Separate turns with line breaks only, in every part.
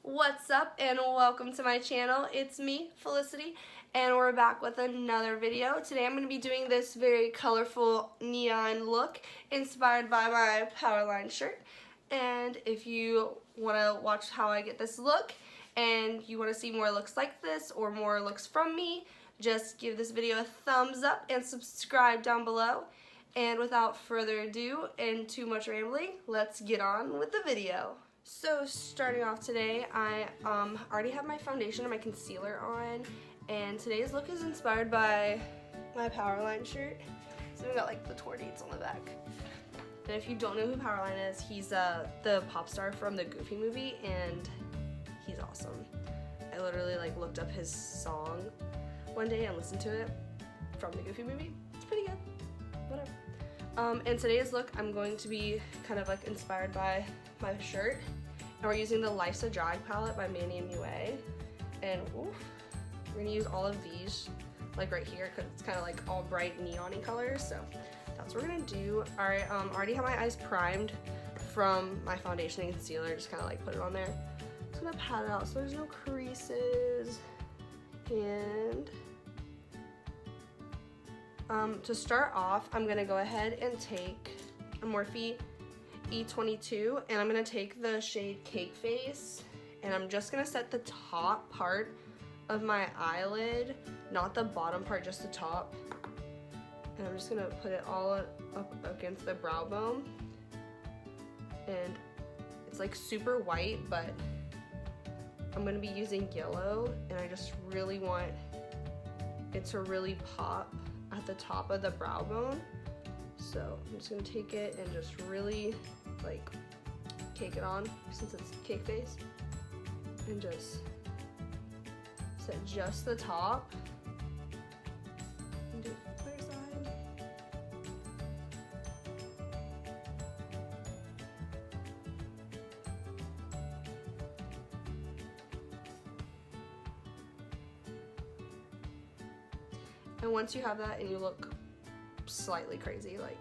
What's up and welcome to my channel. It's me, Felicity, and we're back with another video. Today I'm going to be doing this very colorful neon look inspired by my Powerline shirt. And if you want to watch how I get this look and you want to see more looks like this or more looks from me, just give this video a thumbs up and subscribe down below. And without further ado and too much rambling, let's get on with the video. So starting off today, I already have my foundation and my concealer on, and today's look is inspired by my Powerline shirt. So we got like the tour dates on the back. And if you don't know who Powerline is, he's the pop star from the Goofy movie, and he's awesome. I literally like looked up his song one day and listened to it from the Goofy movie. It's pretty good. Whatever. And today's look, I'm going to be kind of like inspired by my shirt, and we're using the Life's a Drag palette by Manny and Mue, and oof, we're gonna use all of these like right here because it's kind of like all bright neon-y colors, so that's what we're gonna do. Alright, already have my eyes primed from my foundation and concealer, just kind of like put it on there. Just gonna pat it out so there's no creases. And to start off, I'm gonna go ahead and take a Morphe E22, and I'm gonna take the shade Cake Face, and I'm just gonna set the top part of my eyelid, not the bottom part, just the top. And I'm just gonna put it all up against the brow bone. And it's like super white, but I'm gonna be using yellow, and I just really want it to really pop at the top of the brow bone. So I'm just gonna take it and just really like cake it on, since it's Cake Face, and just set just the top and do the other side. And once you have that and you look slightly crazy, like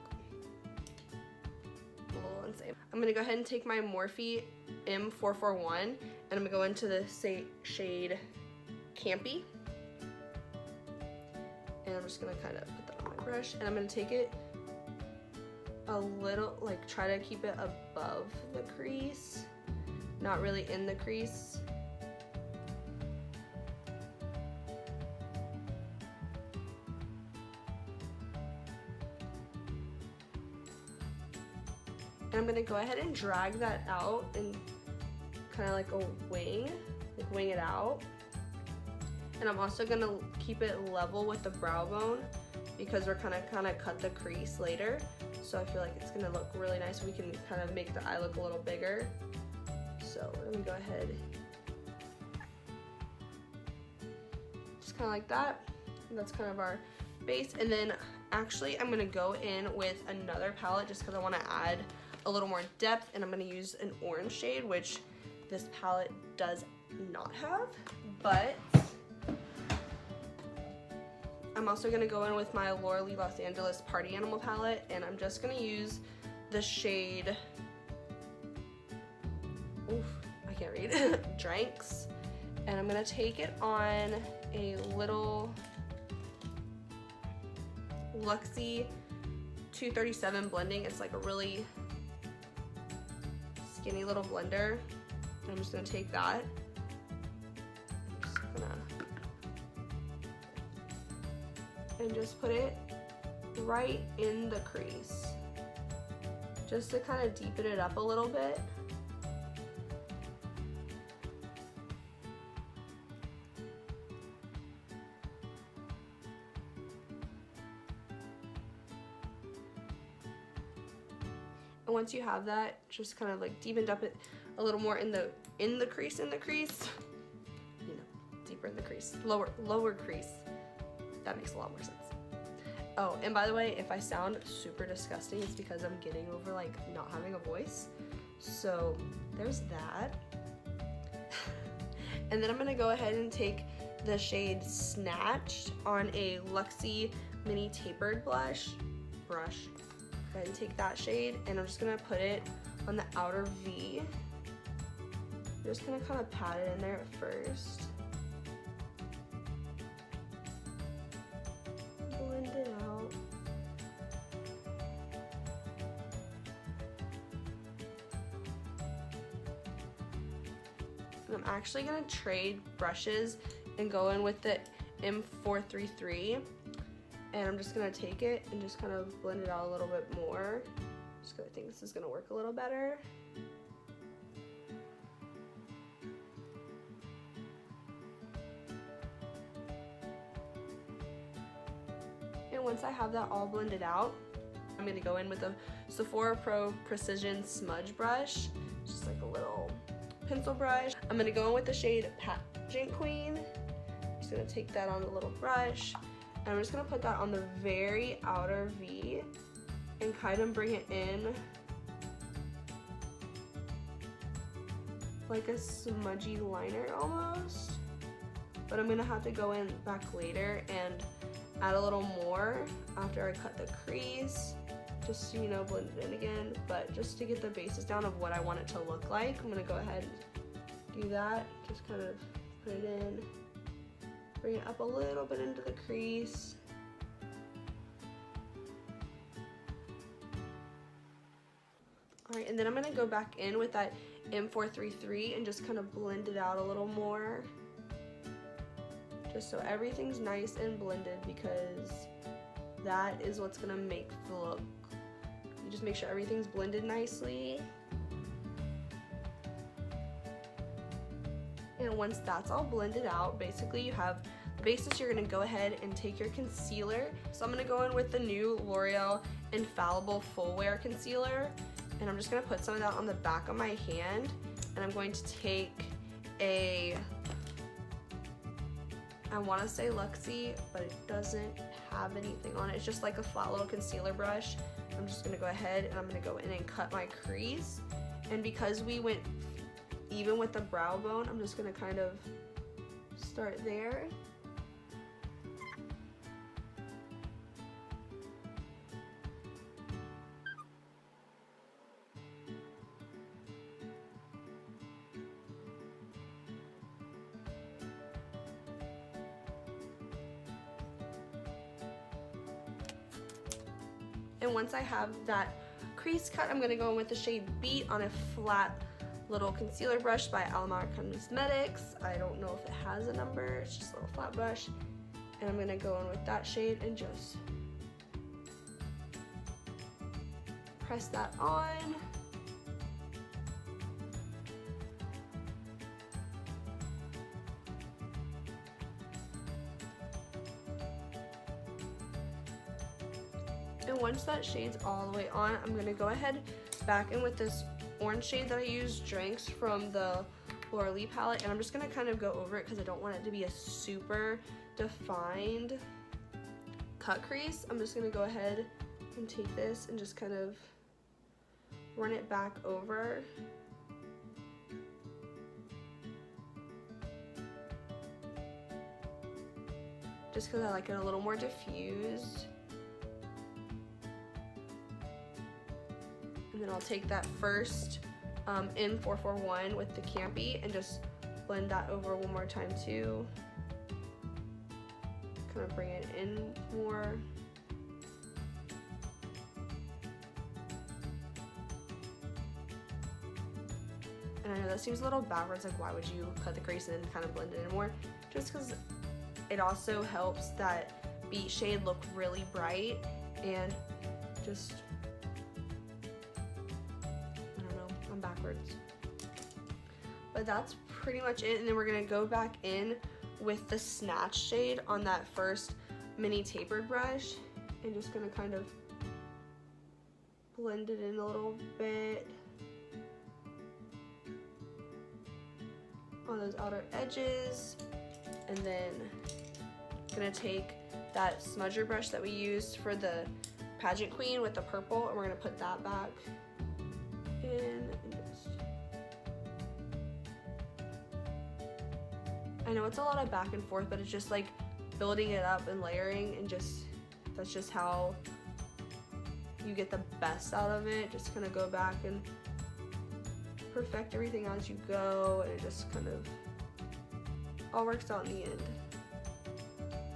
a little insane, I'm gonna go ahead and take my Morphe M441, and I'm gonna go into the shade Campy, and I'm just gonna kind of put that on my brush, and I'm gonna take it a little, like try to keep it above the crease, not really in the crease. And I'm gonna go ahead and drag that out and kind of like a wing, like wing it out. And I'm also gonna keep it level with the brow bone because we're kind of cut the crease later. So I feel like it's gonna look really nice. We can kind of make the eye look a little bigger. So we're gonna go ahead, just kind of like that. And that's kind of our base. And then actually I'm gonna go in with another palette just because I want to add a little more depth, and I'm going to use an orange shade, which this palette does not have, but I'm also going to go in with my Laura Lee Los Angeles Party Animal palette, and I'm just going to use the shade, oof, I can't read, Drinks, and I'm going to take it on a little Luxie 237 blending. It's like a really skinny little blender. I'm just gonna take that. And just put it right in the crease, just to kind of deepen it up a little bit. And once you have that, just kind of like deepened up it a little more in the crease, you know, deeper in the crease, lower crease. That makes a lot more sense. Oh, and by the way, if I sound super disgusting, it's because I'm getting over like not having a voice. So there's that. And then I'm gonna go ahead and take the shade Snatched on a Luxie mini tapered brush. Go ahead and take that shade, and I'm just gonna put it on the outer V. I'm just gonna kind of pat it in there at first. Blend it out. And I'm actually gonna trade brushes and go in with the M433. And I'm just gonna take it and just kind of blend it out a little bit more. Just gonna think this is gonna work a little better. And once I have that all blended out, I'm gonna go in with a Sephora Pro Precision Smudge Brush, just like a little pencil brush. I'm gonna go in with the shade Pageant Queen. Just gonna take that on the little brush, and I'm just gonna put that on the very outer V and kind of bring it in like a smudgy liner almost. But I'm gonna have to go in back later and add a little more after I cut the crease, just so you know, blend it in again. But just to get the basis down of what I want it to look like, I'm gonna go ahead and do that. Just kind of put it in, bring it up a little bit into the crease. All right, and then I'm gonna go back in with that M433 and just kind of blend it out a little more, just so everything's nice and blended, because that is what's gonna make the look. You just make sure everything's blended nicely. And once that's all blended out, basically you have the basis. You're gonna go ahead and take your concealer. So I'm gonna go in with the new L'Oreal Infallible Full Wear Concealer, and I'm just gonna put some of that on the back of my hand, and I'm going to take a, I wanna say Luxie, but it doesn't have anything on it. It's just like a flat little concealer brush. I'm just gonna go ahead and I'm gonna go in and cut my crease. And because we went even with the brow bone, I'm just gonna kind of start there. And once I have that crease cut, I'm gonna go in with the shade Beat on a flat little concealer brush by Alamar Cosmetics. I don't know if it has a number, it's just a little flat brush. And I'm gonna go in with that shade and just press that on. And once that shade's all the way on, I'm gonna go ahead back in with this orange shade that I used, Drinks, from the Laura Lee palette, and I'm just gonna kind of go over it because I don't want it to be a super defined cut crease. I'm just gonna go ahead and take this and just kind of run it back over. Just because I like it a little more diffused. And then I'll take that first M441 with the Campy and just blend that over one more time too. Kind of bring it in more. And I know that seems a little backwards, like why would you cut the crease and then kind of blend it in more? Just because it also helps that Beat shade look really bright and just, backwards. But that's pretty much it. And then we're gonna go back in with the Snatch shade on that first mini tapered brush and just gonna kind of blend it in a little bit on those outer edges. And then gonna take that smudger brush that we used for the Pageant Queen with the purple, and we're gonna put that back in and just, I know it's a lot of back and forth, but it's just like building it up and layering, and just, that's just how you get the best out of it. Just kind of go back and perfect everything as you go, and it just kind of all works out in the end.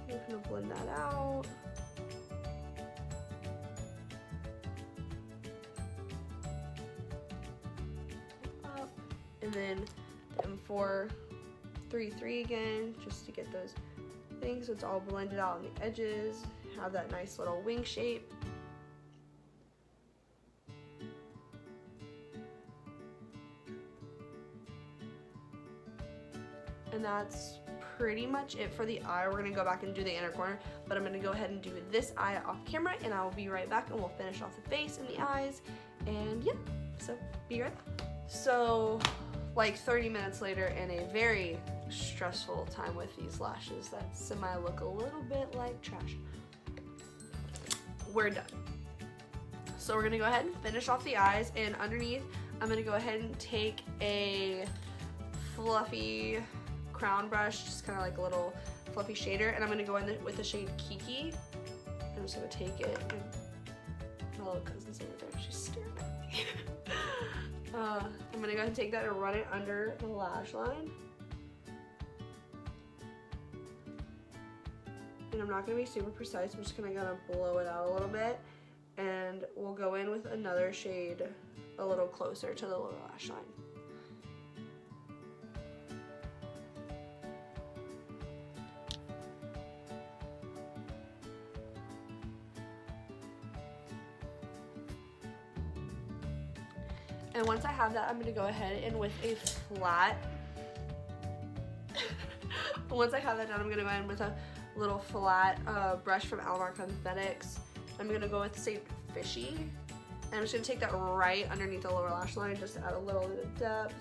I'm gonna blend that out. Up, and then the M433 again, just to get those things so it's all blended out on the edges. Have that nice little wing shape. And that's pretty much it for the eye. We're gonna go back and do the inner corner, but I'm gonna go ahead and do this eye off camera, and I will be right back, and we'll finish off the face and the eyes, and yeah, so be right back. So like 30 minutes later, and a very stressful time with these lashes that semi look a little bit like trash, we're done. So we're gonna go ahead and finish off the eyes, and underneath I'm gonna go ahead and take a fluffy crown brush, just kind of like a little fluffy shader, and I'm gonna go in with the shade Kiki. I'm just gonna take it, and my little cousin's over there, she's staring at me. I'm gonna go ahead and take that and run it under the lash line. And I'm not gonna be super precise, I'm just gonna blow it out a little bit, and we'll go in with another shade a little closer to the lower lash line. And once I have that, I'm gonna go ahead and with a flat, once I have that done, I'm gonna go in with a little flat brush from Alamar Cosmetics. I'm gonna go with St. Fishy, and I'm just gonna take that right underneath the lower lash line, just to add a little bit of depth.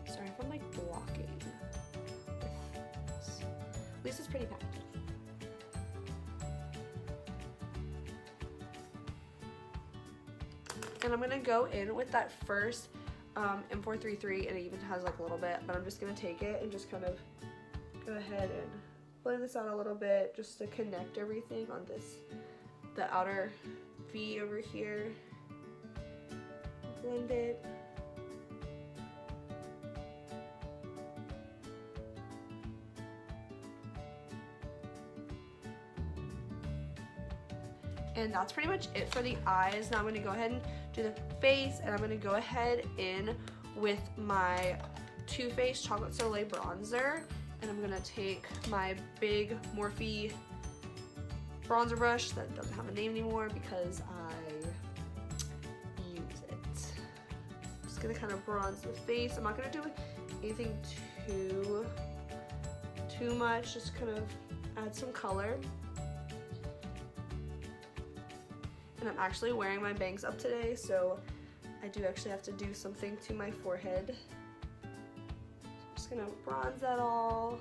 Sorry if I'm like blocking with this. At least it's pretty packed. And I'm gonna go in with that first M433, and it even has like a little bit, but I'm just gonna take it and just kind of go ahead and blend this out a little bit, just to connect everything on this, the outer V over here. Blend it. And that's pretty much it for the eyes. Now I'm gonna go ahead and do the face, and I'm gonna go ahead in with my Too Faced Chocolate Soleil bronzer, and I'm gonna take my big Morphe bronzer brush that doesn't have a name anymore because I use it. I'm just gonna kind of bronze the face. I'm not gonna do anything too much, just kind of add some color. And I'm actually wearing my bangs up today, so I do actually have to do something to my forehead. So I'm just gonna bronze that all.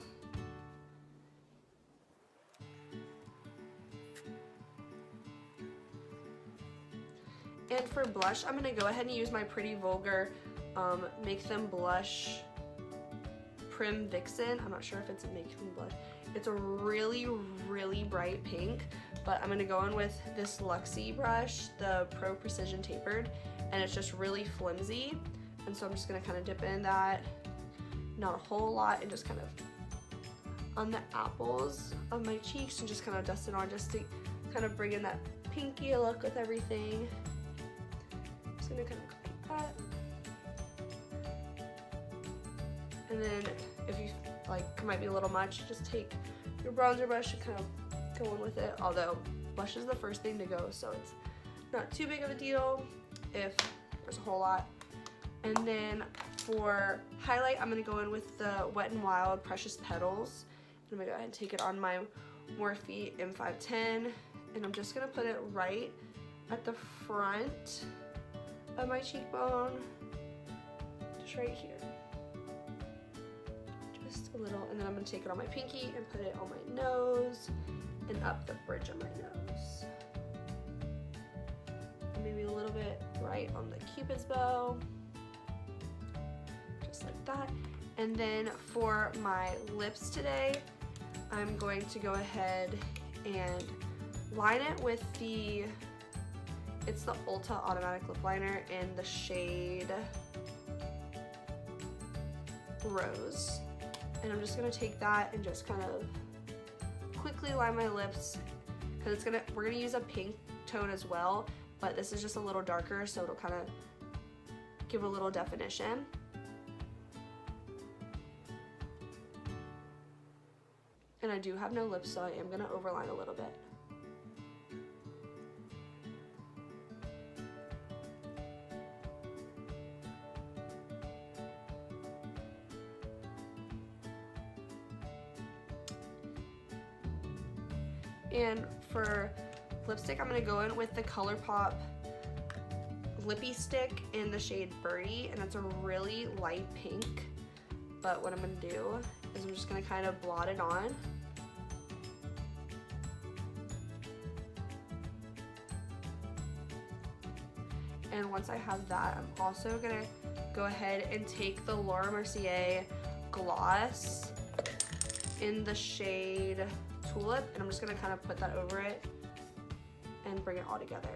And for blush, I'm gonna go ahead and use my Pretty Vulgar Make Them Blush Prim Vixen. I'm not sure if it's a Make Them Blush. It's a really, really bright pink, but I'm gonna go in with this Luxie brush, the Pro Precision Tapered, and it's just really flimsy. And so I'm just gonna kind of dip in that, not a whole lot, and just kind of on the apples of my cheeks, and just kind of dust it on, just to kind of bring in that pinky look with everything. Just gonna kind of go like that. And then if you like might be a little much, just take your bronzer brush and kind of go in with it, although blush is the first thing to go, so it's not too big of a deal if there's a whole lot. And then for highlight, I'm going to go in with the Wet n Wild Precious Petals. I'm going to go ahead and take it on my Morphe M510, and I'm just going to put it right at the front of my cheekbone, just right here. Just a little, and then I'm going to take it on my pinky and put it on my nose and up the bridge of my nose. And maybe a little bit right on the Cupid's bow, just like that. And then for my lips today, I'm going to go ahead and line it with the It's the Ulta Automatic Lip Liner in the shade Rose. And I'm just gonna take that and just kind of quickly line my lips, because we're gonna use a pink tone as well, but this is just a little darker, so it'll kind of give a little definition. And I do have no lips, so I am gonna overline a little bit. And for lipstick, I'm going to go in with the Colourpop Lippie stick in the shade Birdy, and it's a really light pink. But what I'm going to do is I'm just going to kind of blot it on. And once I have that, I'm also going to go ahead and take the Mercier gloss in the shade Tulip, and I'm just gonna kind of put that over it and bring it all together.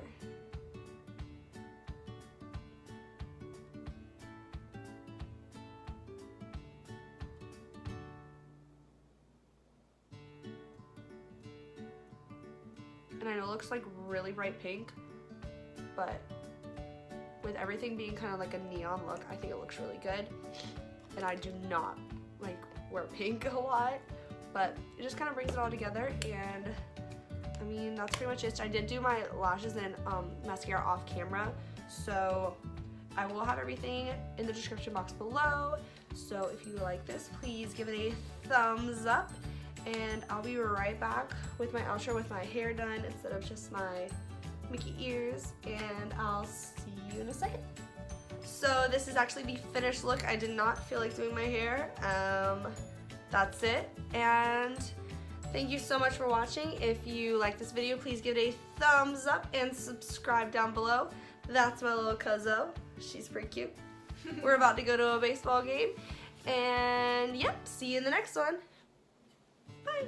And I know it looks like really bright pink, but with everything being kind of like a neon look, I think it looks really good. And I do not like wear pink a lot, but it just kind of brings it all together. And I mean, that's pretty much it. I did do my lashes and mascara off camera, so I will have everything in the description box below. So if you like this, please give it a thumbs up, and I'll be right back with my outro with my hair done instead of just my Mickey ears, and I'll see you in a second. So this is actually the finished look. I did not feel like doing my hair. That's it, and thank you so much for watching. If you like this video, please give it a thumbs up and subscribe down below. That's my little cuzzo. She's pretty cute. We're about to go to a baseball game, and yep, see you in the next one. Bye.